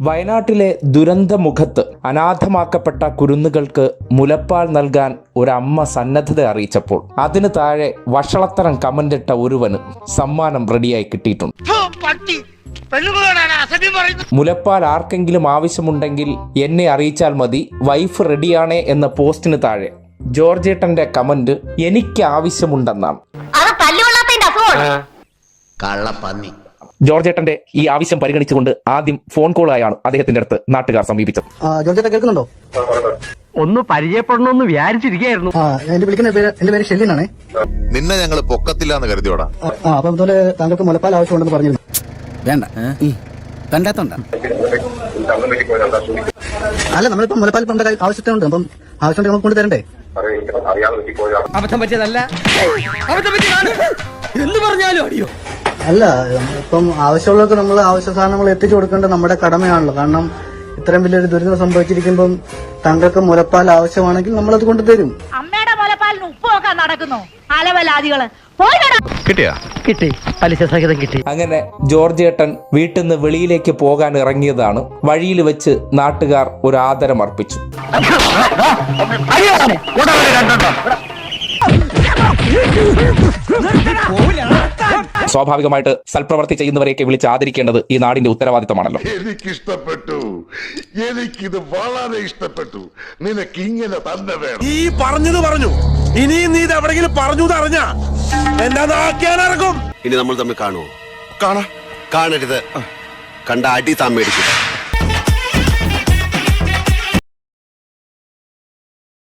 വയനാട്ടിലെ ദുരന്തമുഖത്ത് അനാഥമാക്കപ്പെട്ട കുരുന്നുകൾക്ക് മുലപ്പാൽ നൽകാൻ ഒരമ്മ സന്നദ്ധത അറിയിച്ചപ്പോൾ അതിന് താഴെ വഷളത്തരം കമന്റിട്ട ഒരുവന് സമ്മാനം റെഡിയായി കിട്ടിയിട്ടുണ്ട്. മുലപ്പാൽ ആർക്കെങ്കിലും ആവശ്യമുണ്ടെങ്കിൽ എന്നെ അറിയിച്ചാൽ മതി, വൈഫ് റെഡിയാണേ എന്ന പോസ്റ്റിന് താഴെ ജോർജേട്ടന്റെ കമന്റ് എനിക്ക് ആവശ്യമുണ്ടെന്നാണ്. ജോർജേട്ടന്റെ ഈ ആവശ്യം പരിഗണിച്ചുകൊണ്ട് ആദ്യം ഫോൺ കോളായാണ് അദ്ദേഹത്തിന്റെ അടുത്ത് നാട്ടുകാർ സമീപിച്ചത്. ജോർജേട്ടൻ കേൾക്കുന്നുണ്ടോ? ഒന്ന് പരിചയപ്പെടണമെന്ന് വിചാരിച്ചിരിക്കുകയായിരുന്നു. എന്റെ പേര് ഷെല്ലിനാണ്. നിന്നെ ഞങ്ങൾ പൊക്കത്തില്ലാന്ന് കരുതിയോടാ. അപ്പം അതുപോലെ താങ്കൾക്ക് മുലപ്പാൽ ആവശ്യമുണ്ടെന്ന് പറഞ്ഞിരുന്നു. വേണ്ട കണ്ടാത്തോണ്ട അല്ല, നമ്മളിപ്പോ മുലപ്പാൽ ആവശ്യത്തിനുണ്ട്. അപ്പം ആവശ്യമുണ്ടെങ്കിൽ നമുക്ക് കൊണ്ട് തരണ്ടേ? അബദ്ധം പറ്റിയതല്ല, അബദ്ധം പറ്റിയതാണ് എന്ന് പറഞ്ഞാലും അടിയോ. അല്ല, ഇപ്പം ആവശ്യമുള്ളവർക്ക് നമ്മൾ ആവശ്യ സാധനങ്ങൾ എത്തിച്ചു കൊടുക്കേണ്ടത് നമ്മുടെ കടമയാണല്ലോ. കാരണം ഇത്രയും വലിയൊരു ദുരിതം സംഭവിച്ചിരിക്കുമ്പം താങ്കൾക്ക് മുലപ്പാൽ ആവശ്യമാണെങ്കിൽ നമ്മളത് കൊണ്ടുതരും. അമ്മയുടെ മുലപ്പാലിന് ഉപ്പ് നോക്കാൻ നടക്കുന്നു അലവലാദികള്. കിട്ടി, പലിശ സഹിതം കിട്ടി. അങ്ങനെ ജോർജേട്ടൻ വീട്ടിൽ നിന്ന് വെളിയിലേക്ക് പോകാൻ ഇറങ്ങിയതാണ്. വഴിയിൽ വെച്ച് നാട്ടുകാർ ഒരു ആദരം അർപ്പിച്ചു. സ്വാഭാവികമായിട്ട് സൽപ്രവർത്തി ചെയ്യുന്നവരെയൊക്കെ വിളിച്ച് ആദരിക്കേണ്ടത് ഈ നാടിന്റെ ഉത്തരവാദിത്തമാണല്ലോ. എനിക്കിഷ്ടപ്പെട്ടു, എനിക്കിത് വളരെ ഇഷ്ടപ്പെട്ടു. നിനക്ക് ഇങ്ങനെ തന്നെ വേണം. ഈ പറഞ്ഞത് പറഞ്ഞു, ഇനിയും നീ ഇത് എവിടെങ്കിലും പറഞ്ഞു അറിഞ്ഞ എന്നാ നാക്കിയാനിറക്കും. ഇനി നമ്മൾ തമ്മിൽ കാണുമോ? കാണരുത്. കണ്ട അടി താൻ മേടിക്കും.